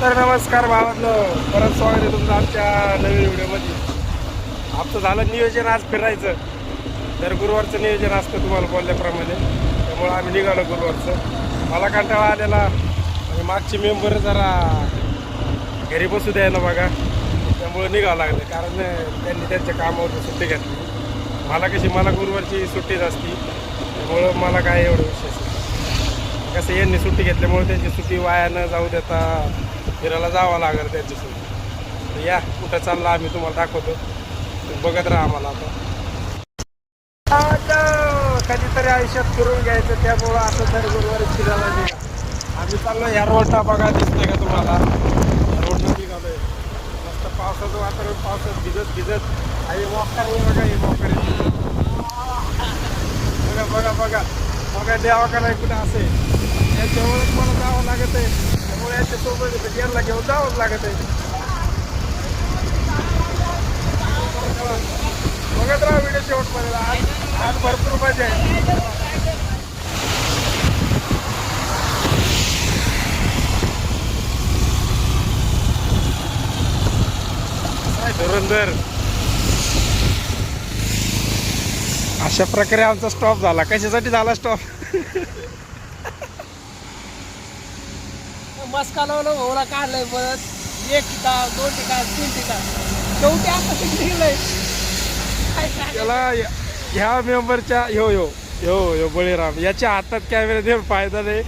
तर नमस्कार भावातलं, परत स्वागत आहे तुमचं आमच्या नवीन व्हिडिओमध्ये. आमचं झालं नियोजन आज फिरायचं. तर गुरुवारचं नियोजन असतं तुम्हाला बोलल्याप्रमाणे, त्यामुळं आम्ही निघालो गुरुवारचं. मला कंटाळा आलेला आणि मागचे मेंबर जरा घरी बसू द्यायला बघा, त्यामुळं निघावं लागलं. कारण त्यांनी त्यांच्या कामावर सुट्टी घेतली. मला गुरुवारची सुट्टीच असती, त्यामुळं मला काय एवढं विशेष कसं यांनी सुट्टी घेतल्यामुळे त्यांची सुट्टी वाया न जाऊ देता फिरायला जावं लागेल त्यांच्यासोबत. तर या कुठं चालला आम्ही तुम्हाला दाखवतो, बघत राहा आम्हाला. आता कधीतरी आयुष्यात फिरून घ्यायचं, त्यामुळं असं तर गुरुवारी फिरायला निघा. आम्ही चाललो ह्या रोडला, बघा दिसतंय का तुम्हाला? या रोडला निघालोय. मस्त पावसाचं वातावरण, पावसात भिजत आणि मोकारी बघा, हे मोकारी बघा बघा बघा बघा देवा नाही कुठं असेल. त्याच्यामुळेच मला जावं लागत आहे, त्यामुळे याच्यासोबत यांना घेऊन जावंच लागत आहे. बघत राहा व्हिडिओ शेवटपर्यंत. आज भरपूर मजा आहे. धुरंधर अशा प्रकारे आमचा स्टॉप झाला. कशासाठी झाला स्टॉप? मस्का लावलं ओला काढलाय, परत एक ठिकाण, 2 ठिकाण, 3 ठिकाण, शेवटी आता निघलंय. त्याला ह्या मेंबरच्या ह्यो बळीराम याच्या हातात कॅमेरा देऊन फायदा नाही.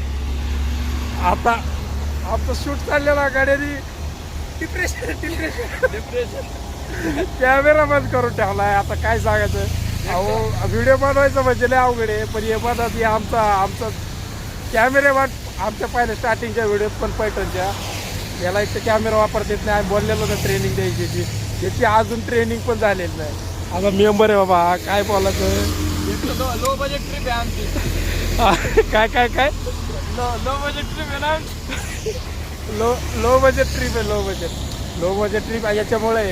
आता आमचं शूट चाललेला गाड्यानी डिप्रेशन कॅमेरा बंद करून ठेवलाय. आता काय सांगायचं, अहो व्हिडिओ बनवायचं म्हणजे लय अवघड आहे. पण हे बनत आमचा कॅमेरा आमच्या पहिले स्टार्टिंगच्या व्हिडिओत पण पैठणच्या याला एक तर कॅमेरा वापरता येत नाही. आम्ही बोललेलो होतं ट्रेनिंग द्यायची, याची अजून ट्रेनिंग पण झालेली नाही. आता मेंबर आहे बाबा, काय बोलायचं. लो बजेट ट्रिप आहे आमची. काय काय काय लो बजेट ट्रिप आहे ना. लो बजेट ट्रिप आहे. लो बजेट ट्रिप आहे. याच्यामुळे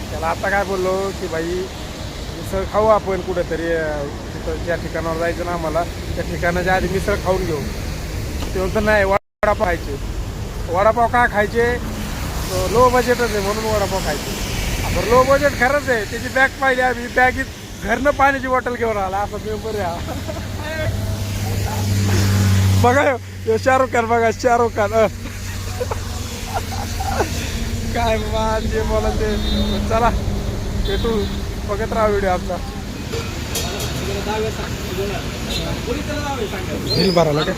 त्याला आता काय बोललो की भाई मिसळ खाऊ आपण कुठेतरी, तिथं ज्या ठिकाणावर जायचं ना आम्हाला, त्या ठिकाणाच्या आधी मिसळ खाऊन घेऊ. ते म्हणतं नाही, वडापाव खायचे. वडापाव का खायचे? लो बजेटच आहे म्हणून वडापाव खायचे. आपण लो बजेट खरंच आहे. त्याची बॅग पाहिली आम्ही, बॅगीत घरनं पाण्याची बॉटल घेऊन आला. असा मेंबर आहे बघा. शाहरुख खान बघा, शाहरुख खान काय बाबा जे बोला ते. चला भेटू, बघत राहा व्हिडिओ आमचा. बिल भराला का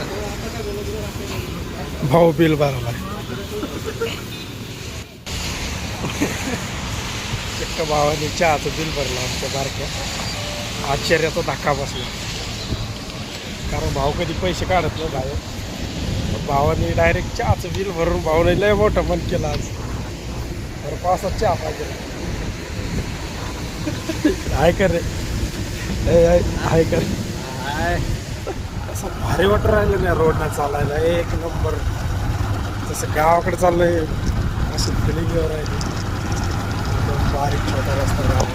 भाऊ? बिल भराला एका भावाने चहाचं बिल भरलं आमच्या बारक्या. आश्चर्याचा धक्का बसला, कारण भाऊ कधी पैसे काढत नाही बाहेर. भावाने डायरेक्ट चहाचं बिल भरून भाऊने लय मोठं मन केलं आज. तर पावसात चहा पाहिजे. आहे कर रे, आहे कर. असं भारी वाटत राहिलं नाही रोडनं चालायला, एक नंबर. तसं गावाकडे चाललंय असं फिलिंग राहिली. एकदम बारीक छोटा रस्ता गाव.